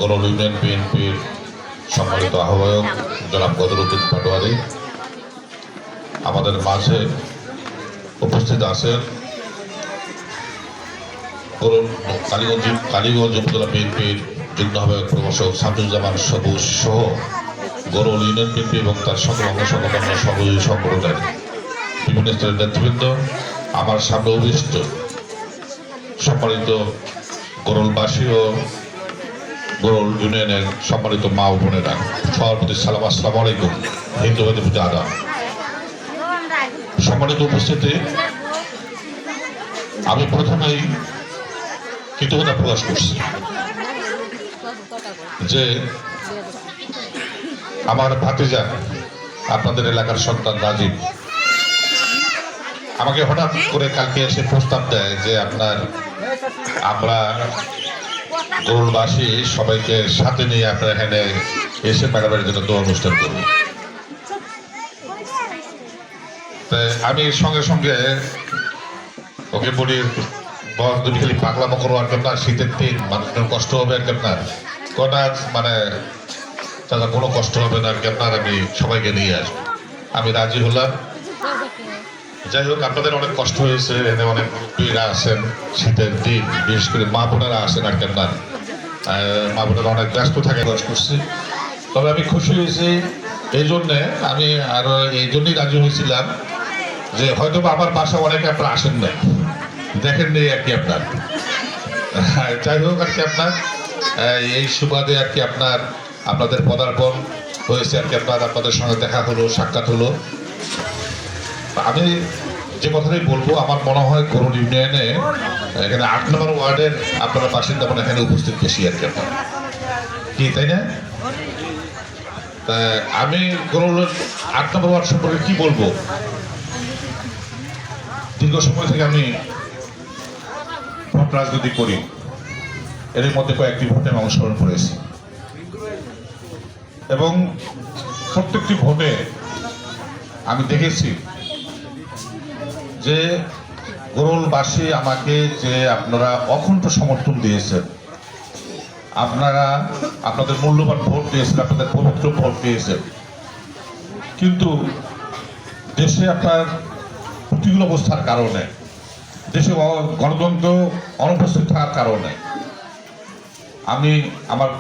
গরল union বিএনপির সম্মানিত আহ্বায়ক জনাব বদরুদ্দিন পাটোয়ারি আমাদের মাঝে উপস্থিত আছেন। কালীগঞ্জ উপজেলা বিএনপির যুগ্ম আহ্বায়ক প্রভাষক শামসুজ্জামান সবুজ সহ গরল ইউনিয়ন বিএনপি এবং তার সকল অঙ্গ সংগঠন সবুজ সংগঠনের বিভিন্ন স্তরের নেতৃবৃন্দ, আমার সামনে অভিষ্ট সম্মানিত গরলবাসী ও গরল ইউনিয়নের সম্মানিত মা ও বোনেরা, সবার প্রতি সালাম, আসসালামু আলাইকুম, হিন্দু ভাইদের প্রতি আদাব। সম্মানিত উপস্থিতি, আমি প্রথমেই কৃতজ্ঞতা প্রকাশ করছি যে আমার ভাতিজা আপনাদের এলাকার সন্তান রাজীব আমাকে হঠাৎ করে কালকে এসে প্রস্তাব দেয় যে আমরা গরলবাসী সবাইকে সাথে নিয়ে আপনার এখানে এসে মেলাবের জন্য দোয়া অনুষ্ঠান করব। আমি সঙ্গে সঙ্গে ওকে বলি, তুমি খালি পাগলামো করো আর কেমন, শীতের দিন মানুষের কষ্ট হবে আর কেমন, কটা মানে তাদের কোনো কষ্ট হবে না আর কেমন, আমি সবাইকে নিয়ে আসবো। আমি রাজি হলাম। যাই হোক, আপনাদের অনেক কষ্ট হয়েছে, এখানে অনেক মুরব্বীরা আসেন, শীতের দিন বিশেষ করে মা বোনেরা আসেন আর কেমন, মা বোনেরা অনেক ব্যস্ত থাকে, কষ্ট করছি। তবে আমি খুশি হয়েছি এই জন্যে, আমি আরো এই জন্যই রাজি হয়েছিলাম যে হয়তো আমার বাসা অনেকে আপনারা আসেন না, দেখেন নেই আর কি আপনার। যাই হোক আর কি আপনার এই সুবাদে আর কি আপনাদের পদার্পণ হয়েছে আর কি, আপনাদের সঙ্গে দেখা হলো, সাক্ষাৎ হলো। আমি যে কথাটাই বলবো, আমার মনে হয় গরল ইউনিয়নে এখানে ৮ নম্বর ওয়ার্ডের আপনারা বাসিন্দা মানে এখানে উপস্থিত বেশি আর কি আপনার, কি তাই না? তা আমি গরলের ৮ নম্বর ওয়ার্ড সম্পর্কে কি বলবো, দীর্ঘ সময় থেকে আমি ভোট রাজনীতি করি, এর মধ্যে কয়েকটি ভোটে আমি অংশগ্রহণ করেছি এবং প্রত্যেকটি ভোটে আমি দেখেছি যে গরলবাসী আমাকে যে আপনারা অখণ্ড সমর্থন দিয়েছেন, আপনাদের মূল্যবান ভোট দিয়েছেন, আপনাদের পবিত্র ভোট দিয়েছেন, কিন্তু দেশে আপনার প্রতিকূল অবস্থার কারণে, দেশে গণতন্ত্র অনুপস্থিত থাকার কারণে আমি আমার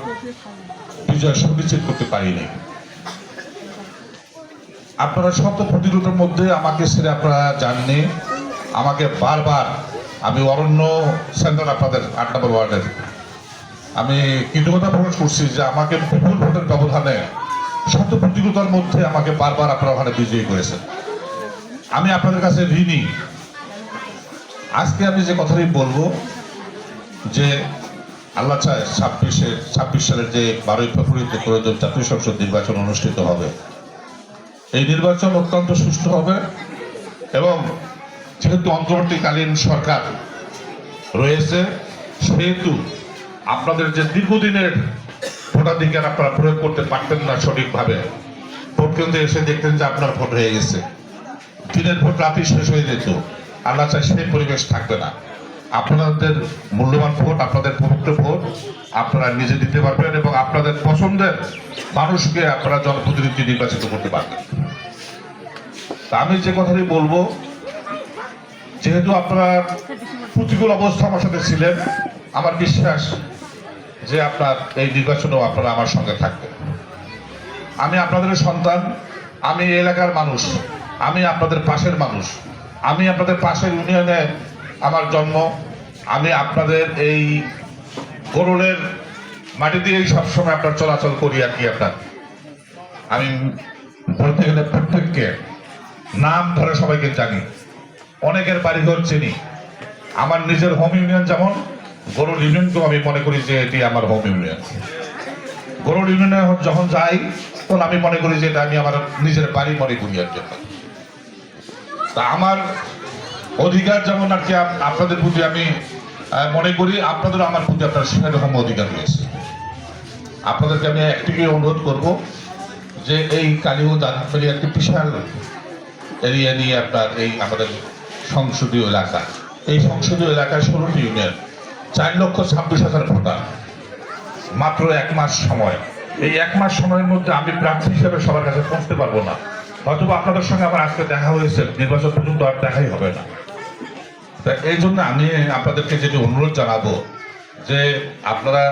বিজয় সুনিশ্চিত করতে পারিনি। আপনারা শত প্রতিরোধের মধ্যে আমাকে ছেড়ে আপনারা জাননি, আমাকে বারবার, আমি অরণ্য সেন্টার আপনাদের ৮ নম্বর ওয়ার্ডের, আমি কৃতজ্ঞতা প্রকাশ করছি যে আমাকে বিপুল ভোটের ব্যবধানে শত প্রতিকূলতার মধ্যে আমাকে বারবার আপনারা ওখানে বিজয়ী করেছেন। আমি আপনাদের কাছে ঋণী। আজকে আমি যে কথাটি বলবো যে আল্লাহ চায় ২৬ সালের যে ১২ই ফেব্রুয়ারিতে ত্রয়োদশ জাতীয় সংসদ নির্বাচন অনুষ্ঠিত হবে, এই নির্বাচন অত্যন্ত সুষ্ঠু হবে এবং যেহেতু অন্তর্বর্তীকালীন সরকার রয়েছে সেহেতু আপনাদের যে দীর্ঘদিনের ভোটাধিকার আপনারা প্রয়োগ করতে পারতেন না সঠিকভাবে, ভোট কেন্দ্রে এসে দেখতেন যে আপনার ভোট হয়ে গেছে, দিনের ভোট রাতেই শেষ হয়ে যেত, আল্লাহ চায় সেই পরিবেশ থাকবে না। আপনাদের মূল্যবান ভোট, আপনাদের পবিত্র ভোট আপনারা নিজে দিতে পারবেন এবং আপনাদের পছন্দের মানুষকে আপনারা জনপ্রতিনিধি নির্বাচিত করতে পারবেন। তা আমি যে কথাটি বলবো, যেহেতু আপনারা প্রতিকূল অবস্থা আমার সাথে ছিলেন, আমার বিশ্বাস যে আপনার এই নির্বাচনেও আপনারা আমার সঙ্গে থাকবেন। আমি আপনাদের সন্তান, আমি এই এলাকার মানুষ, আমি আপনাদের পাশের মানুষ, আমি আপনাদের পাশের ইউনিয়নে আমার জন্ম, আমি আপনাদের এই গরলের মাটি দিয়েই সবসময় আপনার চলাচল করি আর কি আপনার। আমি বলতে গেলে প্রত্যেককে নাম ধরে সবাইকে জানি, অনেকের বাড়িঘর চিনি। আমার নিজের হোম ইউনিয়ন যেমন, গরল ইউনিয়নকেও আমি মনে করি যে এটি আমার হোম ইউনিয়ন। গরল ইউনিয়নে যখন যাই তখন আমি মনে করি যে এটা আমি আমার নিজের বাড়ি মনে করি আর কি। তা আমার অধিকার যেমন আর কি আপনাদের প্রতি আমি মনে করি, আপনাদেরও আমার প্রতি আপনার সেরকম অধিকার রয়েছে। আপনাদেরকে আমি একটিকে অনুরোধ করব যে এই কালীগঞ্জ আদমবাড়ি একটি বিশাল এরিয়া নিয়ে আপনার এই আমাদের সংসদীয় এলাকা, এই সংসদীয় এলাকায় 16টি ইউনিয়ন, 4,26,000 ভোটার। মাত্র 1 মাস সময়। এই 1 মাস সময়ের মধ্যে আমি প্রার্থী হিসেবে সবার কাছে পৌঁছতে পারবো না। হয়তো আপনাদের সঙ্গে আমার আজকে দেখা হয়েছে, নির্বাচন পর্যন্ত আর দেখাই হবে না। এই জন্য আমি আপনাদেরকে যেটি অনুরোধ জানাবো যে আপনারা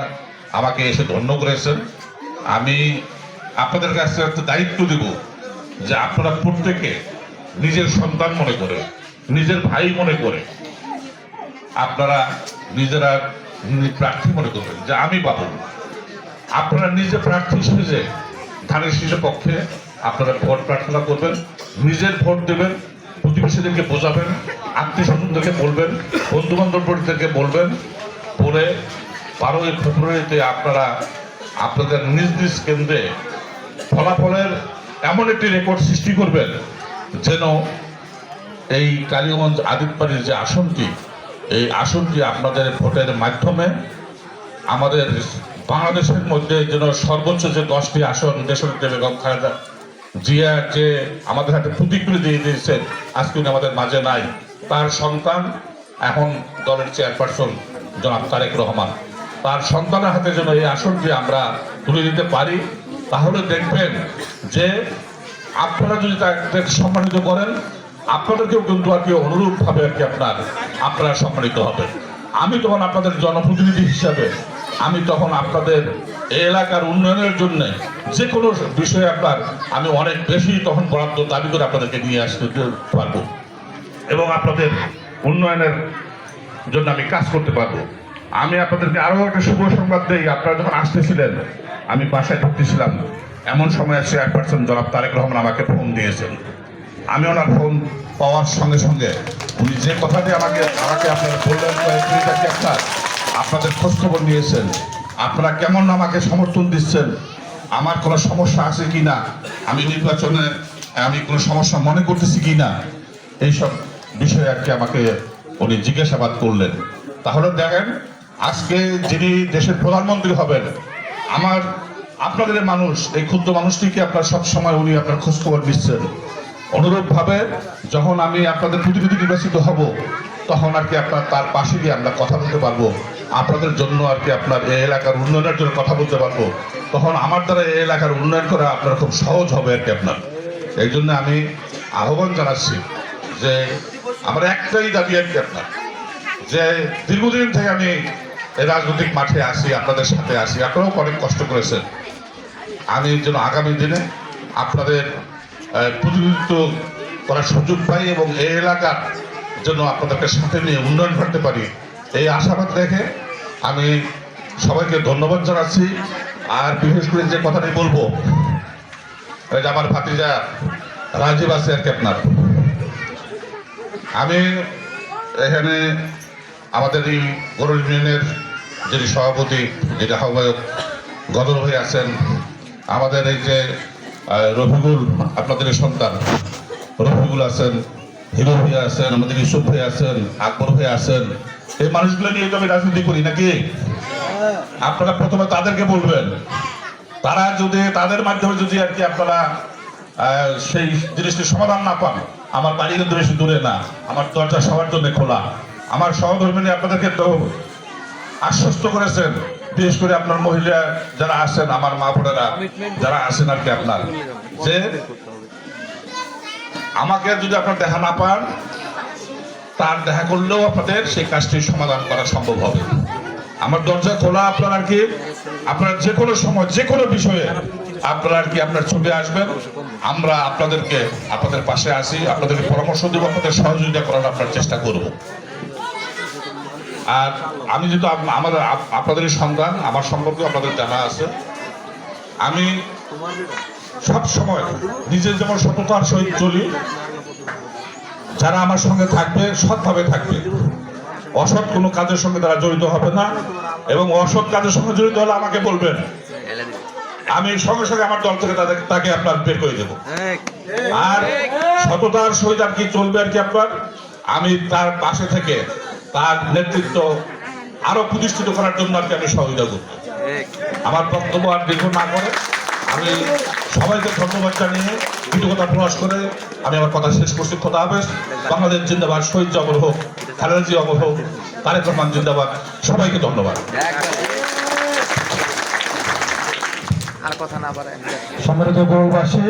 আমাকে এসে ধন্য করেছেন। আমি আপনাদের কাছে একটা দায়িত্ব দেব যে আপনারা প্রত্যেকে নিজের সন্তান মনে করে, নিজের ভাই মনে করে আপনারা নিজেরা প্রার্থী মনে করবেন যে আমি পাবো। আপনারা নিজে প্রার্থী সেজে ধানের শীষের পক্ষে আপনারা ভোট প্রার্থনা করবেন, নিজের ভোট দেবেন, প্রতিবেশীদেরকে বোঝাবেন, আত্মীয় স্বজনদেরকে বলবেন, বন্ধু বান্ধবদেরকে বলবেন, পরে 12ই ফেব্রুয়ারিতে আপনারা আপনাদের নিজ নিজ কেন্দ্রে ফলাফলের এমন একটি রেকর্ড সৃষ্টি করবেন যেন এই কালীগঞ্জ আদিতবাড়ির যে আসনটি, এই আসনটি আপনাদের ভোটের মাধ্যমে আমাদের বাংলাদেশের মধ্যে যেন সর্বোচ্চ যে 10টি আসন দেশনেত্রী বেগম খালেদা জিয়া যে আমাদের হাতে প্রতিক্রিয়া দিয়ে দিয়েছেন, আজকে উনি আমাদের মাঝে নাই, তার সন্তান এখন দলের চেয়ারপারসন জনাব তারেক রহমান, তার সন্তানের হাতে যেন এই আসনটি আমরা তুলে দিতে পারি। তাহলে দেখবেন যে আপনারা যদি তাদের সম্মানিত করেন, আপনাদেরকেও কিন্তু আর কি অনুরূপভাবে আর কি আপনারা সম্মানিত হবেন। আমি তখন আপনাদের জনপ্রতিনিধি হিসাবে আমি তখন আপনাদের এই এলাকার উন্নয়নের জন্য যে কোনো বিষয়ে আমি অনেক বেশি তখন বরাদ্দ দাবি করে আপনাদেরকে নিয়ে আসতে পারবো এবং আপনাদের উন্নয়নের জন্য আমি কাজ করতে পারবো। আমি আপনাদেরকে আরও একটা শুভ সংবাদ দিই। আপনারা যখন আসতেছিলেন আমি বাসায় ঢুকতেছিলাম, এমন সময় চেয়ারপারসন জনাব তারেক রহমান আমাকে ফোন দিয়েছেন। আমি ওনার ফোন পাওয়ার সঙ্গে সঙ্গে উনি যে কথাটি আমাকে আপনারা বললেন, আপনাদের খোঁজখবর নিয়েছেন, আপনারা কেমন আমাকে সমর্থন দিচ্ছেন, আমার কোনো সমস্যা আছে কি না, আমি নির্বাচনে আমি কোনো সমস্যা মনে করতেছি কি না, এইসব বিষয়ে আর কি আমাকে উনি জিজ্ঞাসাবাদ করলেন। তাহলে দেখেন আজকে যিনি দেশের প্রধানমন্ত্রী হবেন, আপনাদের মানুষ, এই ক্ষুদ্র মানুষটিকে আপনার সবসময় উনি আপনার খোঁজখবর দিচ্ছেন। অনুরূপভাবে যখন আমি আপনাদের প্রতিনিধি নির্বাচিত হব তখন আর কি তার পাশে গিয়ে আমরা কথা বলতে পারবো, আপনাদের জন্য আর কি আপনার এই এলাকার উন্নয়নের জন্য কথা বলতে পারবো। তখন আমার দ্বারা এই এলাকার উন্নয়ন করা আপনার খুব সহজ হবে আর কি আপনার। এই জন্য আমি আহ্বান জানাচ্ছি যে আমার একটাই দাবি আর কি আপনার, যে দীর্ঘদিন থেকে আমি এই রাজনৈতিক মাঠে আসি, আপনাদের সাথে আসি, আপনারাও অনেক কষ্ট করেছেন। আমি যেন আগামী দিনে আপনাদের প্রতিনিধিত্ব করার সুযোগ পাই এবং এই এলাকার জন্য আপনাদেরকে সাথে নিয়ে উন্নয়ন করতে পারি, এই আশাবাদ রেখে আমি সবাইকে ধন্যবাদ জানাচ্ছি। আর বিশেষ করে যে কথাটি বলবো, ওই যে আমার ভাতিজা রাজীব আছে আর কি আপনার, আমি এখানে আমাদের এই গরুর ইউনিয়নের যিনি সভাপতি, যিনি আহ্বায়ক গদর ভাই আছেন, আমাদের এই যে রফিকুল আপনাদের সন্তান রফিকুল আছেন, হিরো ভাই আছেন, আমাদের ইউসুফ ভাই আছেন, আকবর ভাই আছেন, এই মানুষগুলো নিয়ে তো আমি রাজনীতি করি নাকি। আপনারা প্রথমে তাদেরকে বলবেন, তারা যদি তাদের মাধ্যমে যদি আর কি আপনারা সেই জিনিসটির সমাধান না পান, আমার বাড়ি কিন্তু বেশি দূরে না, আমার দরজা সবার জন্য খোলা। আমার সহধর্মিনী আপনাদেরকে তো আশ্বস্ত করেছেন, বিশেষ করে আপনার মহিলা যারা আছেন, আমার মা বোনেরা যারা আছেন আর কি আপনার, যে আমাকে যদি আপনার দেখা না পান, তার দেখা করলেও আপনাদের সেই কাজটির সমাধান করা সম্ভব হবে। আমার দরজা খোলা, আপনার আর কি আপনার যে কোনো সময় যে কোনো বিষয়ে আপনারা আর কি আপনার ছবি আসবেন, আমরা আপনাদের পাশে আসি, আপনাদেরকে পরামর্শ দেবো, আপনাদের সহযোগিতা করার আপনার চেষ্টা করব। আর আমি যেহেতু আপনাদের সন্তান, আমার সম্পর্কে আপনাদের জানা আছে, আমি সব সময় নিজের যেমন সততার সহিত চলি, যারা আমার সঙ্গে থাকবে সৎভাবে থাকবে, অসৎ কোনো কাজের সঙ্গে তারা জড়িত হবে না, এবং অসৎ কাজের সঙ্গে জড়িত হলে আমাকে বলবেন, আমি সঙ্গে সঙ্গে আমার দল থেকে তাকে আপনার বের করে দেবো। আর সততার সহিত আর কি চলবে আর কি আপনার, আমি তার পাশে থেকে তার নেতৃত্ব আরো প্রতিষ্ঠিত করার জন্য আর কি আমি সহযোগিতা করব। আমার বক্তব্য আর দীর্ঘ না করে আমি সবাইকে ধন্যবাদ জানিয়ে কৃতজ্ঞতা প্রকাশ করে আমি আমার কথা শেষ করছি। খোদা হাফেজ। বাংলাদেশ জিন্দাবাদ, শহীদ অমর হোক, খালেদা জিয়া অমর হোক, তারেক রহমান জিন্দাবাদ। সবাইকে ধন্যবাদ। আর কথা না বাড়ায় সম্মানিত গৌরবাসী,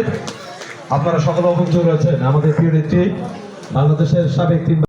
আপনারা সকলে অবগত রয়েছেন আমাদের প্রিয় নেত্রী বাংলাদেশের সাবেক